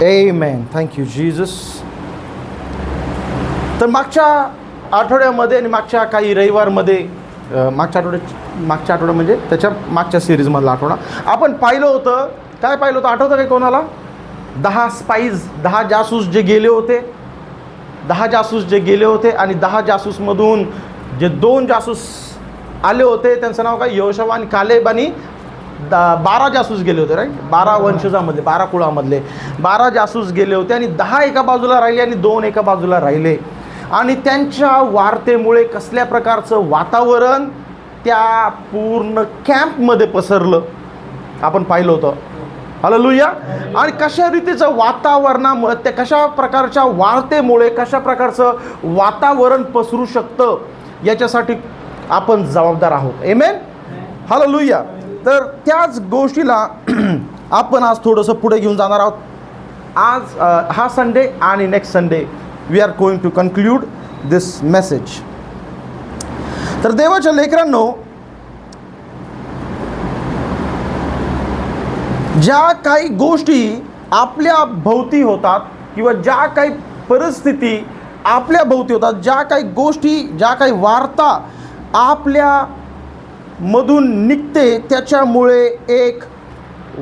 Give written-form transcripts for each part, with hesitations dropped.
Amen. Thank you, Jesus. तर मागच्या आठवड्यामध्ये आणि मागच्या काही रविवारमध्ये मागच्या आठवड्या म्हणजे त्याच्या मागच्या सिरीजमधला आठवडा आपण पाहिलं होतं. काय पाहिलं होतं आठवतं काय कोणाला? 10 स्पाईज, 10 जासूस जे गेले होते. 10 जासूस जे गेले होते आणि 10 जासूसमधून जे 2 जासूस आले होते त्यांचं नाव काय? योशुवा आणि कालेब. आणि 12 जासूस गेले होते, राईट. 12 वंशजामधले, 12 कुळामधले 12 जासूस गेले होते आणि 10 एका बाजूला राहिले आणि 2 एका बाजूला राहिले. आणि त्यांच्या वार्तेमुळे कसल्या प्रकारचं वातावरण त्या पूर्ण कॅम्पमध्ये पसरलं आपण पाहिलं होतं. हालेलुया. आणि कशा रीतीचं वातावरणामुळे, त्या कशा प्रकारच्या वार्तेमुळे कशा प्रकारचं वातावरण पसरू शकतं याच्यासाठी आपण जबाबदार आहोत. आमेन. हालेलुया. तर त्याच गोष्टीला आपण आज थोडंसं पुढे घेऊन जाणार आहोत. आज हा संडे आणि next Sunday we are going to conclude this message. तर देवाच्या लेकरांनो, ज्या काही गोष्टी आपल्या भोवती होतात किंवा ज्या काही परिस्थिती आपल्या भोवती होतात, ज्या काही गोष्टी, ज्या काही वार्ता आपल्या मधून निघते, त्याच्यामुळे एक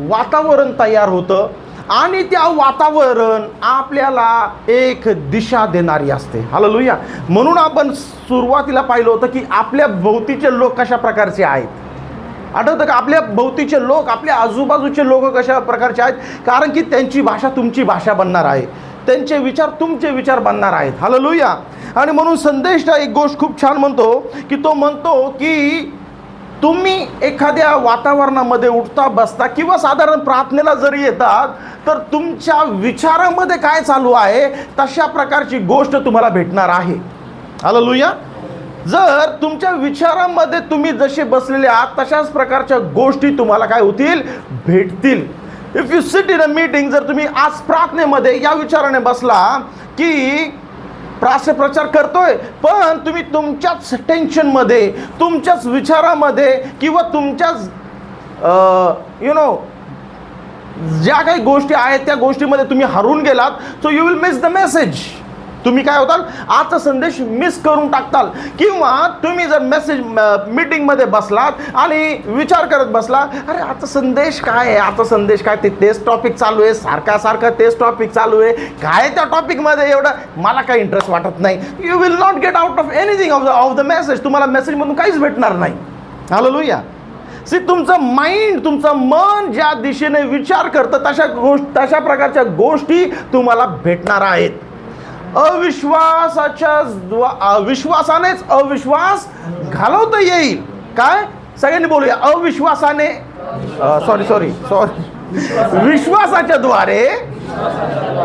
वातावरण तयार होतं आणि त्या वातावरण आपल्याला एक दिशा देणारी असते. हालेलुया. म्हणून आपण सुरुवातीला पाहिलं होतं की आपल्या भोवतीचे लोक कशा प्रकारचे आहेत. आठवतं का? आपल्या भोवतीचे लोक, आपल्या आजूबाजूचे लोक कशा प्रकारचे आहेत, कारण की त्यांची भाषा तुमची भाषा बनणार आहे, त्यांचे विचार तुमचे विचार बनणार आहेत. हालेलुया. आणि म्हणून संदेशला एक गोष्ट खूप छान म्हणतो की तो म्हणतो की तुम्ही एखाद्या वातावरणामध्ये उठता बसता किंवा साधारण प्रार्थनेला जरी येतात तर तुमच्या विचारामध्ये काय चालू आहे तशा प्रकारची गोष्ट तुम्हाला भेटणार आहे. हालेलुया. जर तुमच्या विचारामध्ये तुम्ही जसे बसलेले आहात तशाच प्रकारच्या गोष्टी तुम्हाला काय होतील? भेटतील. If you sit in a meeting, जर तुम्ही आज प्रार्थनेमध्ये या विचाराने बसला की प्रचार करतोय, पण तुम्ही तुमच्याच टेन्शनमध्ये, तुमच्याच विचारामध्ये किंवा तुमच्याच ज्या काही गोष्टी आहेत त्या गोष्टीमध्ये तुम्ही हरून गेलात, so you will miss the message. तुम्ही काय होताल? आजचा संदेश मिस करून टाकताल. किंवा तुम्ही जर मीटिंगमध्ये बसलात आणि विचार करत बसला, अरे आजचा संदेश काय आहे, आजचा संदेश काय, तेच टॉपिक चालू आहे, सारखा तेच टॉपिक चालू आहे, काय त्या टॉपिकमध्ये एवढं मला काही इंटरेस्ट वाटत नाही. You will not get out of anything of the message. तुम्हाला मेसेजमधून काहीच भेटणार नाही. हालेलुया. तुमचं माइंड, तुमचं मन ज्या दिशेने विचार करतं तशा प्रकारच्या गोष्टी तुम्हाला भेटणार आहेत. विश्वासानेच अविश्वास घालवता येईल. काय? सगळ्यांनी बोलूया. अविश्वासाने सॉरी विश्वासाच्या द्वारे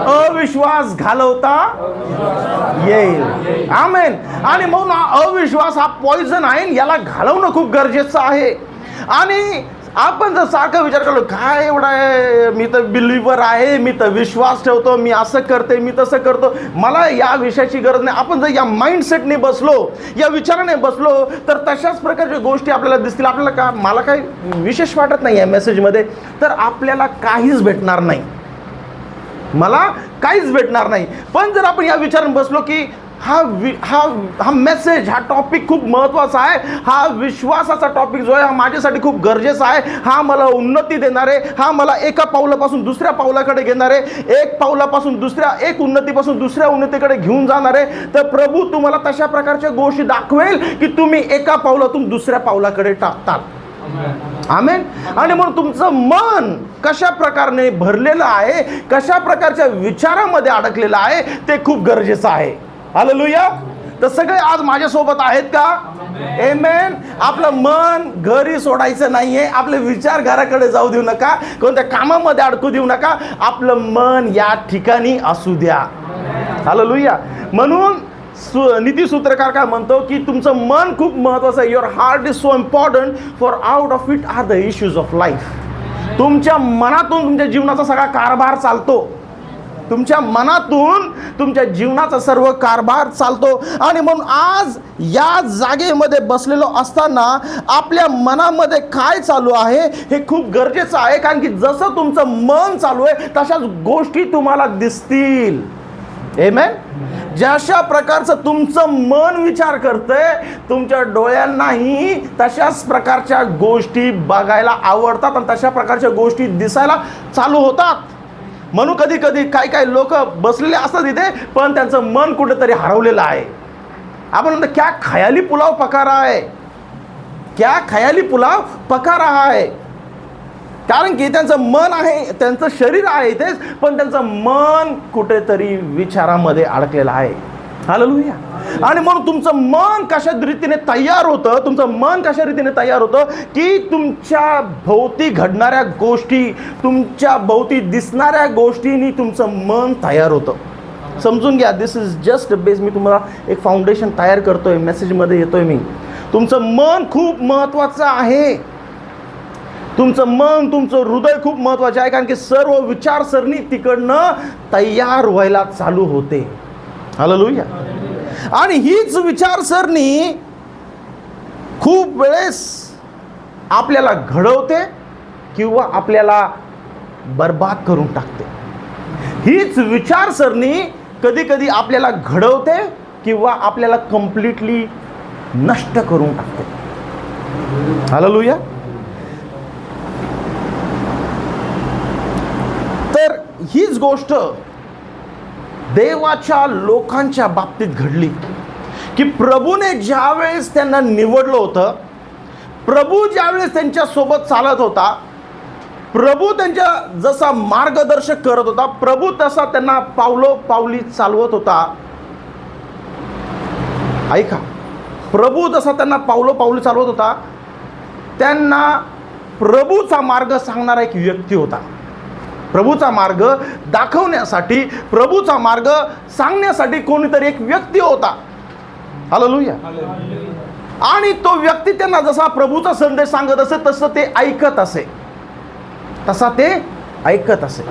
अविश्वास घालवता येईल. आमेन. आणि म्हणून अविश्वास हा पॉइझन आहे, याला घालवणं खूप गरजेचं आहे. आणि आपण जर सारखा विचार करलो, काय एवढा आहे, मी तर बिलीव्हर आहे, मी तर विश्वास ठेवतो, मी असं करते, मी तसं करतो, मला या विषयाची गरज नाही. आपण जर या माइंडसेटने बसलो, या विचाराने बसलो तर तशाच प्रकारच्या गोष्टी आपल्याला दिसतील. आपल्याला का मला काही विशेष वाटत नाही या मेसेजमध्ये, तर आपल्याला काहीच भेटणार नाही, मला काहीच भेटणार नाही. पण जर आपण या विचाराने बसलो की हा मेसेज, हा टॉपिक खूप महत्त्वाचा आहे, हा विश्वासाचा टॉपिक जो आहे हा माझ्यासाठी खूप गरजेचा आहे, हा मला उन्नती देणार आहे, हा मला एका पावलापासून दुसऱ्या पावलाकडे घेणार आहे, एक उन्नतीपासून दुसऱ्या उन्नतीकडे घेऊन जाणार आहे, तर प्रभू तुम्हाला तशा प्रकारच्या गोष्टी दाखवेल की तुम्ही एका पावलातून दुसऱ्या पावलाकडे टाकतात. आमेन. आणि म्हणून तुमचं मन कशा प्रकारे भरलेलं आहे, कशा प्रकारच्या विचारामध्ये अडकलेलं आहे ते खूप गरजेचं आहे. हालेलुया. तर सगळे आज माझ्यासोबत आहेत का? आमेन. आपलं मन घरी सोडायचं नाहीये, आपले विचार घराकडे जाऊ देऊ नका, कोणत्या कामामध्ये अडकू देऊ नका, आपलं मन या ठिकाणी असू द्या. हालेलुया. म्हणून नीतिसूत्रकार काय म्हणतो की तुमचं मन खूप महत्वाचं आहे. Your heart is so important, for out of it are the issues of life. तुमच्या मनातून तुमच्या जीवनाचा सगळा कारभार चालतो. तुमच्या मनातून तुमच्या जीवनाचा सर्व कारभार चालतो. आणि म्हणून आज या जागेमध्ये बसलेलो असताना आपल्या मनामध्ये काय चालू आहे हे खूप गरजेचं आहे. कारण की जसं तुमचं मन चालू आहे तशाच गोष्टी तुम्हाला दिसतील. आमेन. जशा प्रकारचं तुमचं मन विचार करतंय तुमच्या डोळ्यांनाही तशाच प्रकारच्या गोष्टी बघायला आवडतात आणि तशा प्रकारच्या गोष्टी दिसायला चालू होतात. म्हणून कधी कधी काही लोक बसलेले असतात इथे पण त्यांचं मन कुठेतरी हरवलेलं आहे. आपण म्हणतो क्या खयाली पुलाव पका रहा है, क्या खयाली पुलाव पका रहा है. कारण की त्यांचं मन आहे, त्यांचं शरीर आहे इथेच, पण त्यांचं मन कुठेतरी विचारामध्ये अडकलेलं आहे. हालेलुया. आणि म्हणून तुमचं मन कशा रीतीने तयार होतं, तुमचं मन कशा रीतीने तयार होतं की तुमच्या भोवती घडणाऱ्या गोष्टी, तुमच्या भोवती दिसणाऱ्या गोष्टींनी तुमचं मन तयार होतं. समजून घ्या. दिस इज जस्ट बेस. मी तुम्हाला एक फाउंडेशन तयार करतोय, मेसेजमध्ये येतोय मी. तुमचं मन खूप महत्त्वाचं आहे. तुमचं मन, तुमचं हृदय खूप महत्त्वाचे आहे. कारण की सर्व विचारसरणी तिकडनं तयार व्हायला चालू होते. हालेलुया. आणि हीच विचारसरणी खूप वेळेस आपल्याला घडवते किंवा आपल्याला बर्बाद करून टाकते. हीच विचारसरणी कधी कधी आपल्याला घडवते किंवा आपल्याला कम्प्लिटली नष्ट करून टाकते. हालेलुया. तर हीच गोष्ट देवाच्या लोकांच्या बाबतीत घडली की प्रभूने ज्यावेळेस त्यांना निवडलं होतं, प्रभू ज्यावेळेस त्यांच्या सोबत चालत होता, प्रभू त्यांच्या जसा मार्गदर्शक करत होता, प्रभू तसा त्यांना पावली चालवत होता. ऐका, प्रभू जसा त्यांना पावली चालवत होता, त्यांना प्रभूचा मार्ग सांगणारा एक व्यक्ती होता. प्रभूचा मार्ग दाखवण्यासाठी, प्रभूचा मार्ग सांगण्यासाठी कोणीतरी एक व्यक्ती होता. हालेलुया. आणि तो व्यक्ती त्यांना जसा प्रभूचा संदेश सांगत असे तसं ते ऐकत असे, तसा ते ऐकत असे.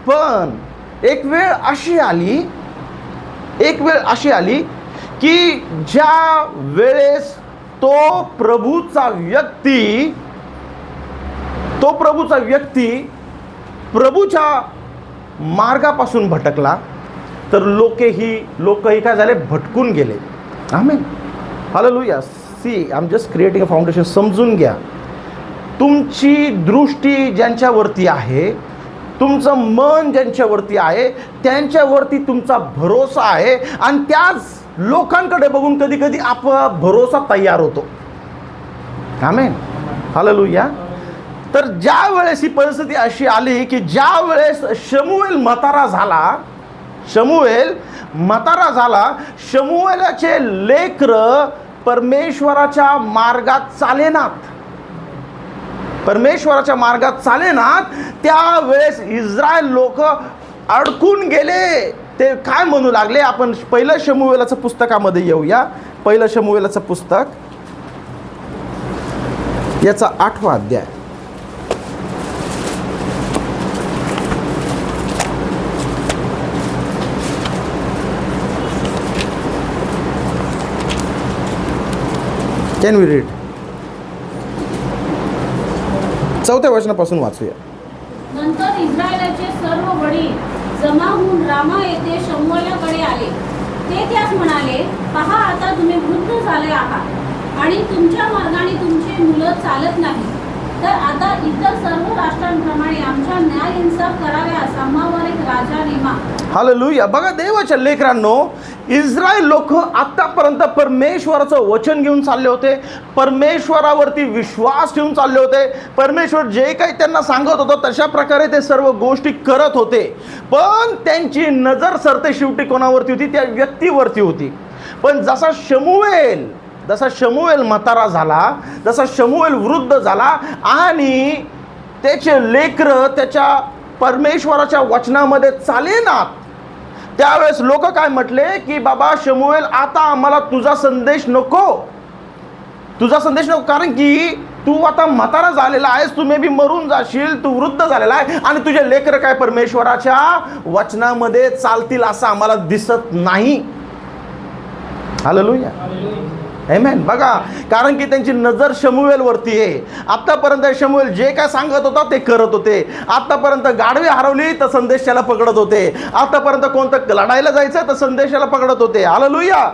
पण एक वेळ अशी आली की ज्या वेळेस तो प्रभूचा व्यक्ती प्रभूच्या मार्गापासून भटकला तर लोकही काय झाले, भटकून गेले. Amen. Hallelujah. See, I am just creating a foundation. समजून घ्या. तुमची दृष्टी ज्यांच्यावरती आहे, तुमचं मन ज्यांच्यावरती आहे, त्यांच्यावरती तुमचा भरोसा आहे आणि त्याच लोकांकडे बघून कधी कधी आपला भरोसा तयार होतो. आमेन. हालेलुया. तर ज्या वेळेस ही परिस्थिती अशी आली की ज्या वेळेस शमूएल म्हातारा झाला, शमूएलाचे लेकरं परमेश्वराच्या मार्गात चालेनात, त्यावेळेस इस्रायल लोक अडकून गेले. ते काय म्हणू लागले. आपण पहिलं शमूएलाचं पुस्तकामध्ये येऊया. पहिलं शमूएलाचं पुस्तक, याचा 8वा अध्याय. Can we read? 4थ्या वचनापासून वाचूया. नंतर इस्रायलाचे सर्व वडील जमा होऊन रामा येथे शमूएलाकडे आले. ते त्यास म्हणाले, पहा, आता तुम्ही वृद्ध झाले आहात आणि तुमच्या मार्गाने तुमची मुलं चालत नाही. तर आता इतर सर्व राष्ट्रांप्रमाणे आमच्या न्याय इन्साफ कराव्यास आम्हावर एक राजा नेमा. हालेलुया. बघा देवाच्या लेकरांनो, इस्रायल लोक आतापर्यंत परमेश्वराचं वचन घेऊन चालले होते, परमेश्वरावरती विश्वास ठेवून चालले होते. परमेश्वर जे काही त्यांना सांगत होतं तशा प्रकारे ते सर्व गोष्टी करत होते. पण त्यांची नजर सरते शेवटी कोणावरती होती? त्या व्यक्तीवरती होती. पण जसा शमूएल म्हातारा झाला, जसा शमूएल वृद्ध झाला आणि त्याचे लेकरं त्याच्या परमेश्वराच्या वचनामध्ये चालेनात, त्यावेळेस लोक काय म्हटले की बाबा शमूएल, आता आम्हाला तुझा संदेश नको. कारण की तू आता म्हातारा झालेला आहेस, तू मे बी मरून जाशील, तू वृद्ध झालेला आहे आणि तुझे लेकरं काय परमेश्वराच्या वचनामध्ये चालतील असं आम्हाला दिसत नाही. हालेलुया, आमेन. बघा, कारण की त्यांची नजर शमूएल वरती आहे. आतापर्यंत शमूएल जे काय सांगत होता ते करत होते. आतापर्यंत गाढवे हरवली तर संदेशाला पकडत होते. आतापर्यंत कोणतं लढायला जायचं तर संदेशाला पकडत होते. हालेलुया.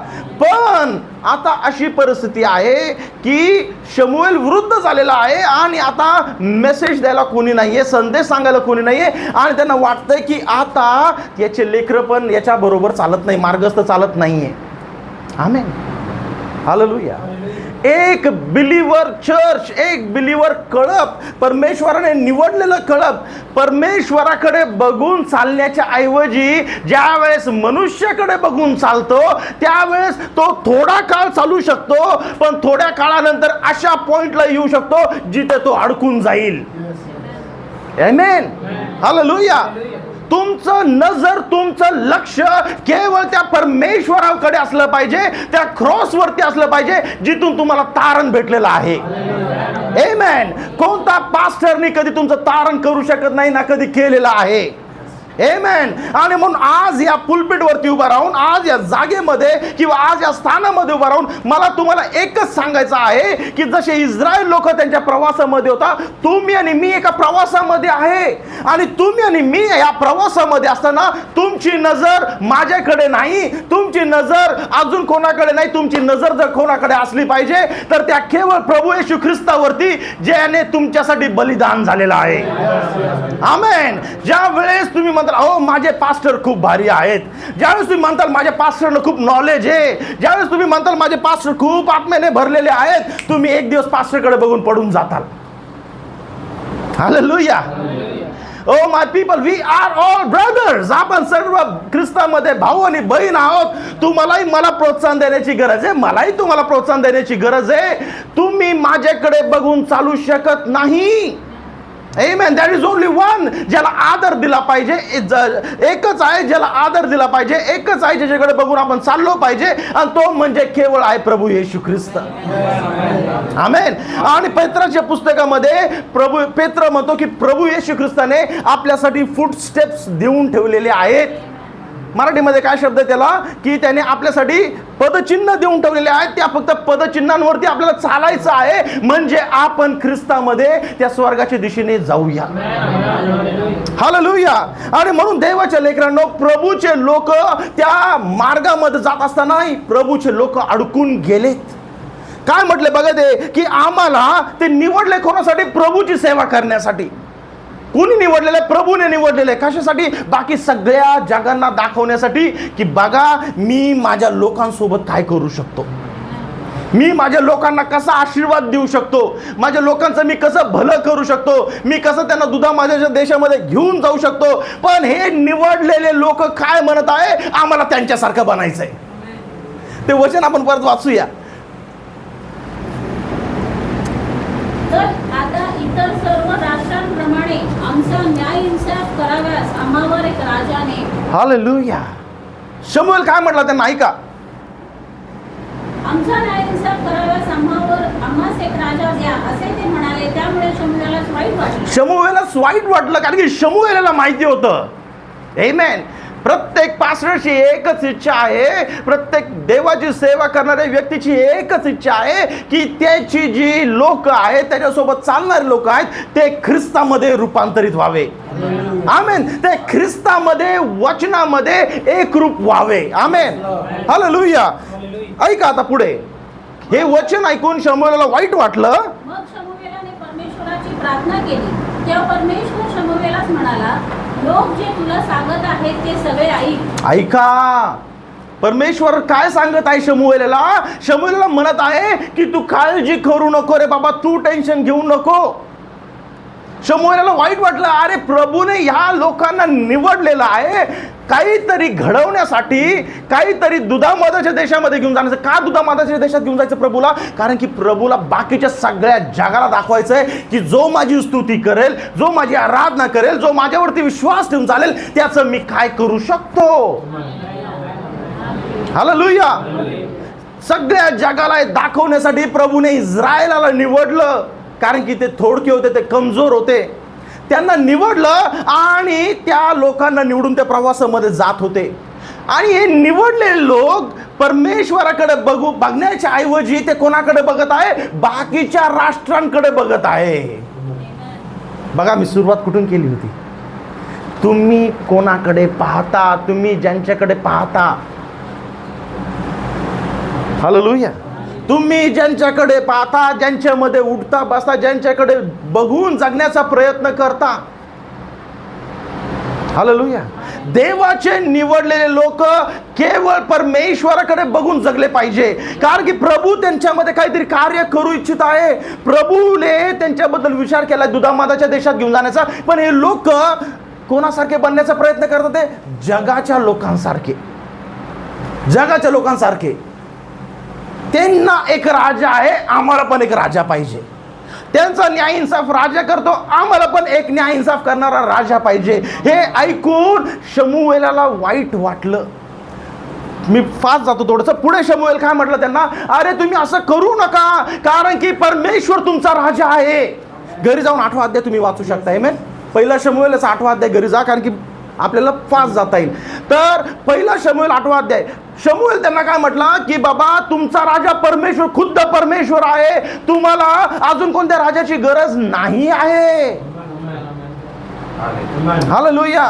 पण आता अशी परिस्थिती आहे की शमूएल वृद्ध झालेला आहे आणि आता मेसेज द्यायला कोणी नाहीये, संदेश सांगायला कोणी नाहीये आणि त्यांना वाटतंय की आता याचे लेकरं पण याच्या बरोबर चालत नाही, मार्गस्थ चालत नाहीये. आमेन. हालेलुया. एक बिलीवर चर्च, एक बिलीवर कळप, परमेश्वराने निवडलेलं कळप, परमेश्वराकडे बघून चालण्याच्या ऐवजी ज्या वेळेस मनुष्याकडे बघून चालतो त्यावेळेस तो थोडा काळ चालू शकतो, पण थोड्या काळानंतर अशा पॉइंटला येऊ शकतो जिथे तो अडकून जाईल. आमेन. हालेलुया. तुमचं नजर, तुमचं लक्ष केवळ त्या परमेश्वराकडे असलं पाहिजे, त्या क्रॉसवरती असलं पाहिजे जिथून तुम्हाला तारण भेटलेलं आहे. आमेन. कोणता पास्टरनी कधी तुमचं तारण करू शकत नाही ना कधी केलेलं आहे. आमेन. आणि म्हणून आज या पुलपिटवरती उभा राहून, आज या जागेमध्ये किंवा आज या स्थानामध्ये उभा राहून मला तुम्हाला एकच सांगायचं आहे की जसे इस्रायल लोक त्यांच्या प्रवासामध्ये होता, तुम्ही आणि मी एका प्रवासामध्ये आहे आणि तुम्ही आणि मी या प्रवासामध्ये असताना तुमची नजर माझ्याकडे नाही, तुमची नजर अजून कोणाकडे नाही. तुमची नजर जर कोणाकडे असली पाहिजे तर त्या केवळ प्रभू येशू ख्रिस्तावरती, ज्याने तुमच्यासाठी बलिदान झालेलं आहे. आमेन. ज्या वेळेस तुम्ही हो माझे पास्टर खूप भारी आहेत, ज्यावेळेस तुम्ही म्हणताल माझ्या पास्टरला खूप नॉलेज आहे, ज्यावेळेस तुम्ही म्हणताल माझे पास्टर खूप आत्म्याने भरलेले आहेत, तुम्ही एक दिवस पास्टरकडे बघून पडून जाताल. Hallelujah. Oh my people, we are all brothers. आपण सर्व ख्रिस्तामध्ये भाऊ आणि बहीण आहोत. तुम्हालाही मला प्रोत्साहन देण्याची गरज आहे, मलाही तुम्हाला प्रोत्साहन देण्याची गरज आहे. तुम्ही माझ्याकडे बघून चालू शकत नाही. Amen. There is only one ज्याला आदर दिला पाहिजे, एकच आहे ज्याला आदर दिला पाहिजे, एकच आहे ज्याच्याकडे बघून आपण चाललो पाहिजे आणि तो म्हणजे केवळ आहे प्रभू येशू ख्रिस्त. आमेन. आणि पेत्राच्या पुस्तकामध्ये पेत्र म्हणतो की प्रभू येशू ख्रिस्ताने आपल्यासाठी फूट स्टेप्स देऊन ठेवलेले आहेत. मराठीमध्ये काय शब्द आहे त्याला, की त्याने आपल्यासाठी पदचिन्ह देऊन ठेवलेले आहेत. त्या फक्त पदचिन्हांवरती आपल्याला चालायचं आहे, म्हणजे आपण ख्रिस्तामध्ये त्या स्वर्गाच्या दिशेने जाऊया. हालेलुया. आणि म्हणून देवाच्या लेकरांनो, प्रभूचे लोक त्या मार्गामध्ये जात असताना प्रभूचे लोक अडकून गेलेत. काय म्हटले बघा ते, की आम्हाला ते निवडले कोणासाठी? प्रभूची सेवा करण्यासाठी. कोणी निवडलेलं आहे? प्रभूने निवडलेलं आहे. कशासाठी? बाकी सगळ्या जगांना दाखवण्यासाठी की बघा मी माझ्या लोकांसोबत काय करू शकतो, मी माझ्या लोकांना कसा आशीर्वाद देऊ शकतो, माझ्या लोकांचं मी कसं भलं करू शकतो, मी कसं त्यांना दुधा माझ्या देशामध्ये घेऊन जाऊ शकतो. पण हे निवडलेले लोक काय म्हणत आहे? आम्हाला त्यांच्यासारखं बनायचंय. ते वचन आपण परत वाचूया. आता इतर सर्व राष्ट्रांप्रमाणे आमचा न्याय इंसाफ कराव्यास आम्हावर एक राजाने. हालेलुया. शमूएल काय म्हटला त्यांना? ऐका. आमचा न्याय इंसाफ कराव्यास आम्हास एक राजा द्या असे ते म्हणाले. त्यामुळे शमूएलास वाईट वाटलं. शमूएलास वाईट वाटलं, कारण की शमूएलाला माहिती होतं. आमेन. प्रत्येक पास्टरची एकच इच्छा आहे, प्रत्येक देवाची सेवा करणाऱ्या व्यक्तीची एकच इच्छा आहे की त्याची जी लोक आहेत, त्याच्यासोबत चालणारे लोक आहेत, ते ख्रिस्तामध्ये रूपांतरित व्हावे. आमेन. ते ख्रिस्तामध्ये, वचनामध्ये एक रूप व्हावे. आमेन. हालेलुया. ऐका आता पुढे. हे वचन ऐकून शमूएलाला वाईट वाटलं. मग शमूएलाने परमेश्वराची प्रार्थना केली. तेव्हा परमेश्वर शमूएलास म्हणाला, लोक जे तुला सांगत आहेत ते सगळे ऐक. ऐका. परमेश्वर काय सांगत आहे शमूएलाला? शमूएलाला म्हणत आहे की तू काळजी करू नको रे बाबा, तू टेन्शन घेऊ नको. शमूएलाला वाईट वाटलं, अरे प्रभूने ह्या लोकांना निवडलेलं आहे काहीतरी घडवण्यासाठी, काहीतरी दुधामधाच्या देशामध्ये घेऊन जाण्याचं. का दुधामधाच्या देशात घेऊन जायचं प्रभूला? कारण की प्रभूला बाकीच्या सगळ्या जगाला दाखवायचं आहे की जो माझी स्तुती करेल, जो माझी आराधना करेल, जो माझ्यावरती विश्वास ठेवून चालेल, त्याचं मी काय करू शकतो. हालेलुया. सगळ्या जगाला दाखवण्यासाठी प्रभूने इस्रायलाला निवडलं. कारण की ते थोडके होते, ते कमजोर होते. त्यांना निवडलं आणि त्या लोकांना निवडून त्या प्रवासामध्ये जात होते. आणि हे निवडलेले लोक परमेश्वराकडे बघण्याच्या ऐवजी ते कोणाकडे बघत आहे? बाकीच्या राष्ट्रांकडे बघत आहे. बघा, मी सुरुवात कुठून केली होती. तुम्ही कोणाकडे पाहता? तुम्ही ज्यांच्याकडे पाहता, हालेलुया, तुम्ही ज्यांच्याकडे पाहता, ज्यांच्यामध्ये उठता बसता, ज्यांच्याकडे बघून जगण्याचा प्रयत्न करता, हालेलुया, देवाचे निवडलेले लोक केवळ परमेश्वराकडे बघून जगले पाहिजे. कारण की प्रभू त्यांच्यामध्ये काहीतरी कार्य करू इच्छित आहे. प्रभूने त्यांच्याबद्दल विचार केला दुधामादाच्या देशात घेऊन जाण्याचा. पण हे लोक कोणासारखे बनण्याचा प्रयत्न करतात? ते जगाच्या लोकांसारखे, जगाच्या लोकांसारखे. त्यांना एक राजा आहे, आम्हाला पण एक राजा पाहिजे. त्यांचा न्याय इंसाफ राजा करतो, आम्हाला पण एक न्याय इंसाफ करणारा राजा पाहिजे. हे ऐकून शमूएलाला वाईट वाटलं. मी फास्ट जातो थोडंसं पुढे. शमूएल काय म्हटलं त्यांना? अरे तुम्ही असं करू नका, कारण की परमेश्वर तुमचा राजा आहे. घरी जाऊन 8वां अध्याय तुम्ही वाचू शकता. आमेन. पहिला शमूएलचा 8वां अध्याय घरी जा, कारण की आपल्याला फास्ट जाता येईल. तर पहिला शमूएल 8वां अध्याय. शमूएल त्यांना काय म्हटलं की बाबा तुमचा राजा परमेश्वर, खुद्द परमेश्वर आहे. तुम्हाला अजून कोणत्या राजाची गरज नाही आहे. Hallelujah,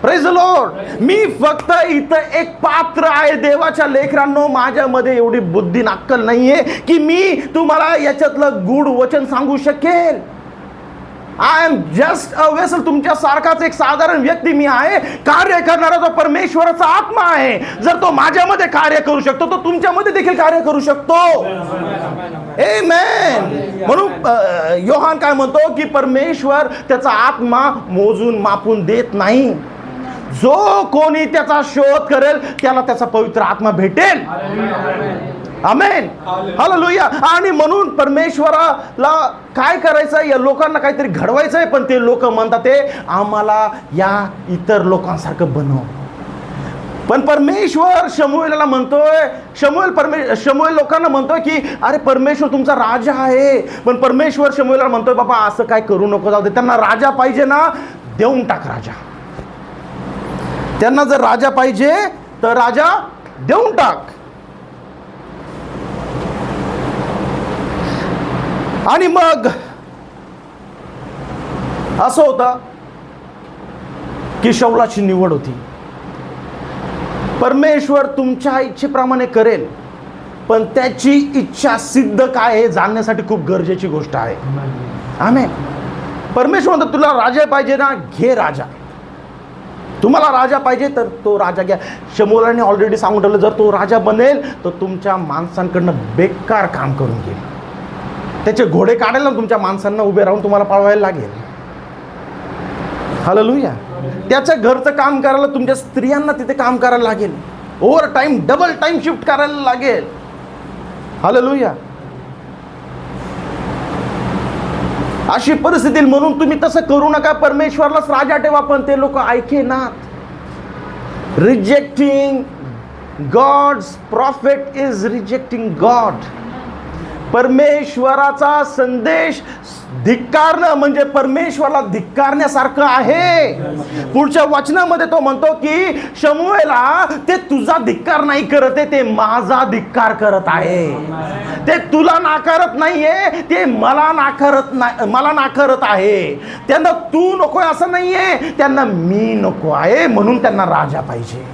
praise the lord. मी फक्त इथं एक पात्र आहे. देवाच्या लेकरांनो, माझ्यामध्ये एवढी बुद्धी अक्कल नाहीये की मी तुम्हाला याच्यातलं गूढ वचन सांगू शकेल. I am just a vessel. तुमच्या सारखाच एक साधारण व्यक्ती मी आहे. कार्य करणारा जो परमेश्वराचा आत्मा आहे, जर तो माझ्यामध्ये कार्य करू शकतो, तो तुमच्यामध्ये देखील कार्य करू शकतो. आमेन. म्हणून योहान काय म्हणतो की परमेश्वर त्याचा आत्मा मोजून मापून देत नाही. जो कोणी त्याचा शोध करेल त्याला त्याचा पवित्र आत्मा भेटेल. आमेन, हालेलुया. आणि म्हणून परमेश्वराला काय करायचं? या लोकांना काहीतरी घडवायचं आहे. पण ते लोक म्हणतात ते आम्हाला या इतर लोकांसारखं बनव. पण परमेश्वर शमूएलला म्हणतोय, शमूएल लोकांना म्हणतोय की अरे परमेश्वर तुमचा राजा आहे. पण परमेश्वर शमूएलला म्हणतोय बाबा असं काय करू नको, जाऊ दे. त्यांना राजा पाहिजे ना, देऊन टाक राजा. त्यांना जर राजा पाहिजे तर राजा देऊन टाक. आणि मग असं होतं की शौलाची निवड होती. परमेश्वर तुमच्या इच्छेप्रमाणे करेल, पण त्याची इच्छा सिद्ध काय हे जाणण्यासाठी खूप गरजेची गोष्ट आहे. आमेन. परमेश्वर म्हणतो तुला राजा पाहिजे ना, घे राजा. तुम्हाला राजा पाहिजे तर तो राजा घ्या. शमूएलाने ऑलरेडी सांगून ठेवलं, जर तो राजा बनेल तर तुमच्या माणसांकडनं बेकार काम करून घेईल. त्याचे घोडे काढायला तुमच्या माणसांना उभे राहून तुम्हाला पळवायला लागेल. हालेलुया. त्याचं घरचं काम करायला तुमच्या स्त्रियांना तिथे काम करायला लागेल. Over time, double time shift करायला लागेल. हालेलुया. अशी परिस्थिती. म्हणून तुम्ही तसं करू नका. परमेश्वरलाच राजा ठेवा. पण ते लोक ऐकेनात. Rejecting God's prophet is rejecting God. परमेश्वराचा संदेश धिक्कारणं म्हणजे परमेश्वराला धिक्कारण्यासारखं आहे. पुढच्या वचनामध्ये तो म्हणतो की शमूएला ते तुझा धिक्कार नाही करत आहे, ते माझा धिक्कार करत आहे. ते तुला नाकारत नाहीये, ते मला नाकारत आहे. त्यांना तू नकोय असं नाहीये, त्यांना मी नको आहे. म्हणून त्यांना राजा पाहिजे.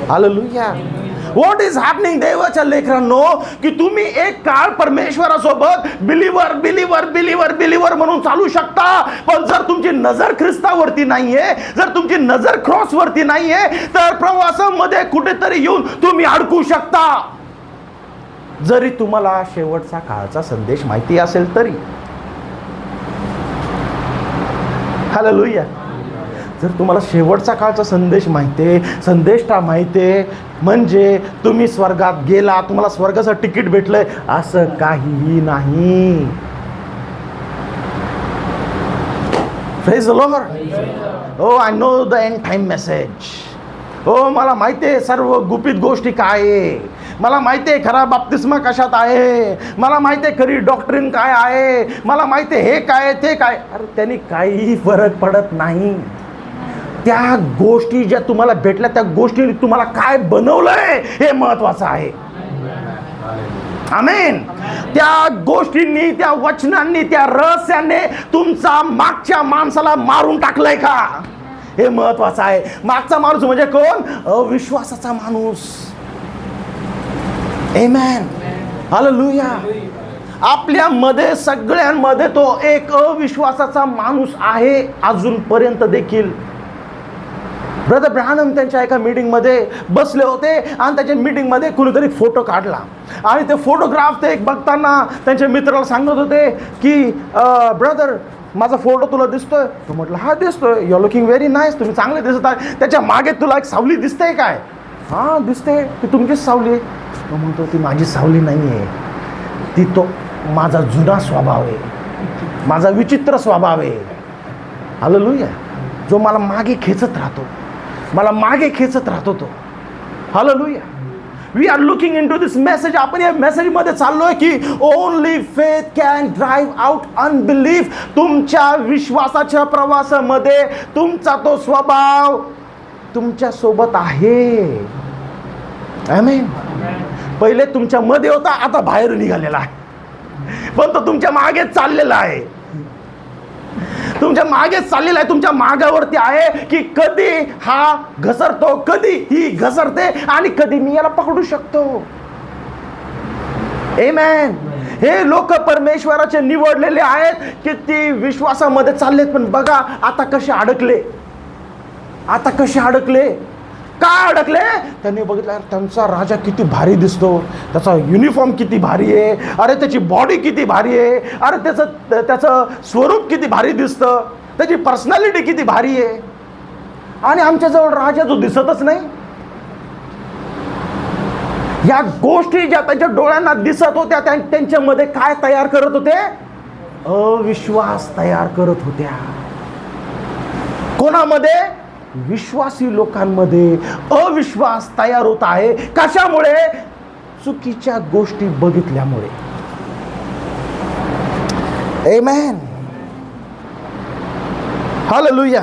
हालेलुया. व्हॉट इज हॅपनिंग देवाच्या लेकरांनो, की तुम्ही एक काळ परमेश्वरासोबत बिलीवर बिलीवर बिलीवर बिलीवर म्हणून चालू शकता. पण जर तुमची नजर ख्रिस्तावरती नाहीये, जर तुमची नजर क्रॉसवरती नाहीये, तर प्रवासामध्ये कुठेतरी येऊन तुम्ही अडकू शकता. जरी तुम्हाला शेवटचा काळचा संदेश माहिती असेल तरी. हालेलुया. जर तुम्हाला शेवटचा काळचा संदेश माहिती, संदेष्टा माहिती, म्हणजे तुम्ही स्वर्गात गेला, तुम्हाला स्वर्गाचं तिकीट भेटलंय असं काहीही नाही. Praise the Lord. Oh I know the end time message. हो मला माहिती आहे सर्व गुपित गोष्टी काय आहे. मला माहिती आहे खरा बाप्तिस्मा कशात आहे, मला माहिती आहे खरी डॉक्ट्रिन काय आहे, मला माहिती आहे हे काय ते काय. अरे त्यांनी काही फरक पडत नाही. त्या गोष्टी ज्या तुम्हाला भेटल्या त्या गोष्टी तुम्हाला काय बनवलंय हे महत्वाचं आहे. आमेन. त्या गोष्टींनी, त्या वचनांनी, त्या रहस्याने तुमचा मागच्या माणसाला मारून टाकलंय का हे महत्वाचं आहे. मागचा माणूस म्हणजे कोण? अविश्वासाचा माणूस. आमेन. हालेलुया. आपल्यामध्ये सगळ्यांमध्ये तो एक अविश्वासाचा माणूस आहे अजूनपर्यंत देखील. ब्रदर ब्रॅनम त्यांच्या एका मीटिंगमध्ये बसले होते आणि त्याच्या मीटिंगमध्ये कुणीतरी फोटो काढला आणि ते फोटोग्राफ ते एक बघताना त्यांच्या मित्राला सांगत होते की ब्रदर माझा फोटो तुला दिसतोय? तो म्हटलं हा दिसतोय. You are looking very nice. तुम्ही चांगले दिसत आहे. त्याच्या मागे तुला एक सावली दिसते काय? हां दिसते. ती तुमचीच सावली आहे. तो म्हणतो ती माझी सावली नाही आहे, ती तो माझा जुना स्वभाव आहे, माझा विचित्र स्वभाव आहे. हालेलुया. जो मला मागे खेचत राहतो, मला मागे खेचत राहतो तो. Hallelujah. We are looking into this message. आपण या मेसेजमध्ये चाललोय की only faith can drive out unbelief. तुमच्या विश्वासाच्या प्रवासामध्ये तुमचा तो स्वभाव तुमच्या सोबत आहे. आमेन. पहिले तुमच्या मध्ये होता, आता बाहेर निघालेला आहे, पण तो तुमच्या मागे चाललेला आहे. तुमच्या मागे चाललेला आहे, तुमच्या मागावरती आहे की कधी हा घसरतो, कधी ही घसरते आणि कधी मी याला पकडू शकतो. आमेन. हे लोक परमेश्वराचे निवडलेले आहेत की ती विश्वासामध्ये चाललेत, पण बघा आता कसे अडकले. आता कसे अडकले? का अडकले? त्यांनी बघितलं त्यांचा राजा किती भारी दिसतो, त्याचा युनिफॉर्म किती भारी आहे, अरे त्याची बॉडी किती भारी आहे, अरे त्याचं स्वरूप किती भारी दिसतं, त्याची पर्सनॅलिटी किती भारी आहे, आणि आमच्याजवळ राजा जो दिसतच नाही. या गोष्टी ज्या त्यांच्या डोळ्यांना दिसत होत्या त्यांच्यामध्ये काय तयार करत होते? अविश्वास तयार करत होत्या. कोणामध्ये? विश्वासी लोकांमध्ये अविश्वास तयार होत आहे. कशामुळे? चुकीच्या गोष्टी बघितल्यामुळे. आमेन. हालेलुया.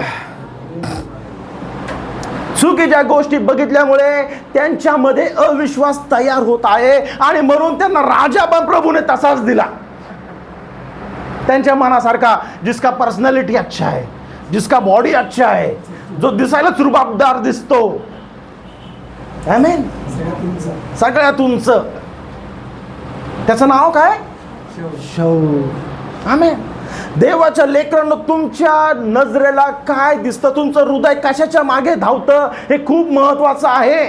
चुकीच्या गोष्टी बघितल्यामुळे त्यांच्यामध्ये अविश्वास तयार होत आहे आणि म्हणून त्यांना राजा पण प्रभूने तसाच दिला, त्यांच्या मनासारखा, जिसका पर्सनॅलिटी अच्छा है, जिसका बॉडी अच्छा है, जो दिसायलाच रुबाबदार दिसतो. आमेन. सगळ्यात उंच. त्याचं नाव काय? शौल. आमेन. देवाच्या लेकरांनो, तुमच्या नजरेला काय दिसतं, तुमचं हृदय कशाच्या मागे धावतं, हे खूप महत्वाचं आहे.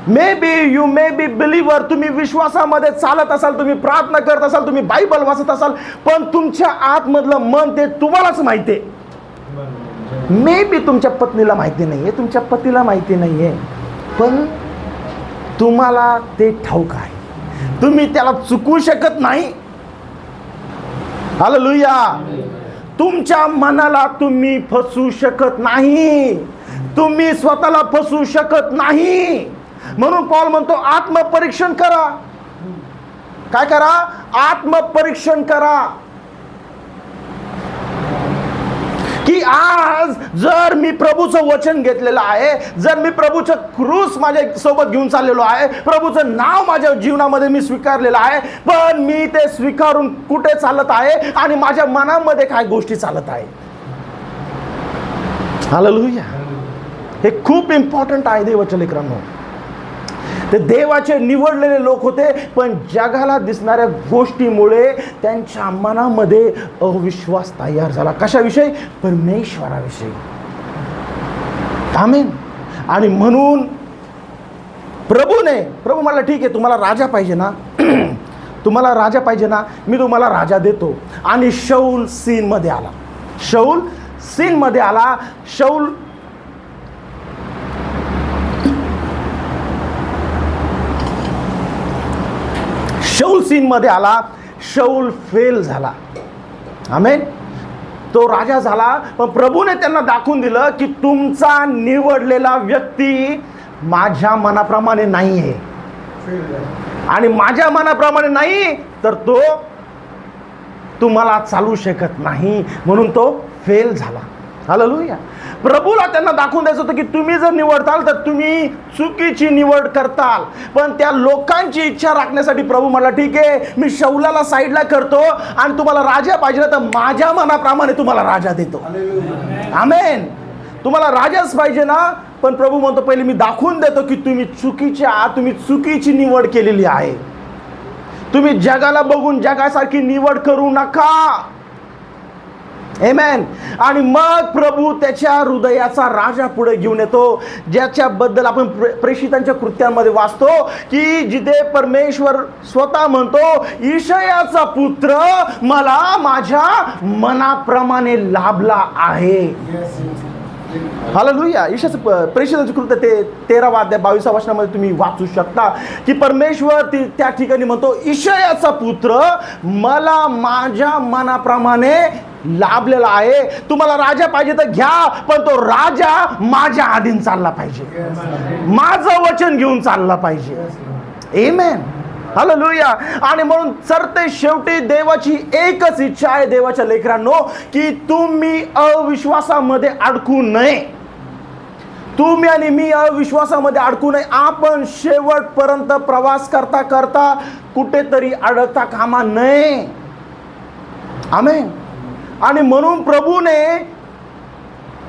May be you may be बिलीव्हर, तुम्ही विश्वासामध्ये चालत असाल, तुम्ही प्रार्थना करत असाल, तुम्ही बायबल वाचत असाल, पण तुमच्या आतमधलं मन ते तुम्हालाच माहिती आहे. मे बी तुमच्या पत्नीला माहिती नाहीये, तुमच्या पतीला माहिती नाहीये, पण तुम्हाला ते ठाऊक आहे. तुम्ही त्याला चुकवू शकत नाही. हालेलुया. तुमच्या मनाला तुम्ही फसवू शकत नाही, तुम्ही स्वतःला फसवू शकत नाही. म्हणून पॉल म्हणतो आत्मपरीक्षण करा. काय करा? आत्मपरीक्षण करा. की आज जर मी प्रभूचं वचन घेतलेलं आहे, जर मी प्रभूचं क्रूस माझ्या सोबत घेऊन चाललेलो आहे, प्रभूचं नाव माझ्या जीवनामध्ये मी स्वीकारलेलं आहे, पण मी ते स्वीकारून कुठे चालत आहे आणि माझ्या मनामध्ये काय गोष्टी चालत आहे. हालेलुया. हे खूप इम्पॉर्टंट आहे देवाच्या लेकरांनो. ते देवाचे निवडलेले लोक होते, पण जगाला दिसणाऱ्या गोष्टीमुळे त्यांच्या मनामध्ये अविश्वास तयार झाला. कशाविषयी? परमेश्वराविषयी. आमेन. आणि म्हणून प्रभू म्हणला ठीक आहे, तुम्हाला राजा पाहिजे ना, तुम्हाला राजा पाहिजे ना, मी तुम्हाला राजा देतो. आणि शौल सीनमध्ये आला. शौल सीनमध्ये आला. शौल सीनमध्ये आला. शौल फेल झाला. आमेन. तो राजा झाला, पण प्रभूने त्यांना दाखवून दिलं की तुमचा निवडलेला व्यक्ती माझ्या मनाप्रमाणे नाही आहे. आणि माझ्या मनाप्रमाणे नाही तर तो तुम्हाला चालू शकत नाही, म्हणून तो फेल झाला. हालेलुया. प्रभूला त्यांना दाखवून द्यायचं होतं की तुम्ही जर निवडताल तर तुम्ही चुकीची निवड करताल. पण त्या लोकांची इच्छा राखण्यासाठी प्रभू म्हणाला, ठीक आहे, मी शौलाला साईडला करतो आणि तुम्हाला राजा पाहिजे तर माझ्या मनाप्रमाणे तुम्हाला राजा देतो. आमेन. तुम्हाला राजाच पाहिजे ना, पण प्रभू म्हणतो पहिले मी दाखवून देतो की तुम्ही चुकीची निवड केलेली आहे. तुम्ही जगाला बघून जगासारखी निवड करू नका. आमेन. आणि मग प्रभू त्याच्या हृदयाचा राजा पुढे घेऊन येतो, ज्याच्याबद्दल आपण प्रेषितांच्या कृत्यांमध्ये वाचतो की जिथे परमेश्वर स्वतः म्हणतो, ईशायाचा पुत्र मला माझ्या मनाप्रमाणे लाभला आहे. हालेलुया. ईशाचं प्रेषितांचे कृत्य ते 13 अध्याय 22 वचनामध्ये तुम्ही वाचू शकता की परमेश्वर त्या ठिकाणी म्हणतो, ईशायाचा पुत्र मला माझ्या मनाप्रमाणे लाभलेला आहे. तुम्हाला राजा पाहिजे तर घ्या, पण तो राजा माझ्या अधीन चालला पाहिजे, माझं वचन घेऊन चालला पाहिजे. आमेन. हालेलुया. आणि म्हणून सरते शेवटी देवाची एकच इच्छा आहे देवाच्या लेकरांनो, की तुम्ही अविश्वासामध्ये अडकू नये. तुम्ही आणि मी अविश्वासामध्ये अडकू नये. आपण शेवटपर्यंत प्रवास करता करता कुठेतरी अडकता कामा नये. आमेन. आणि म्हणून प्रभूने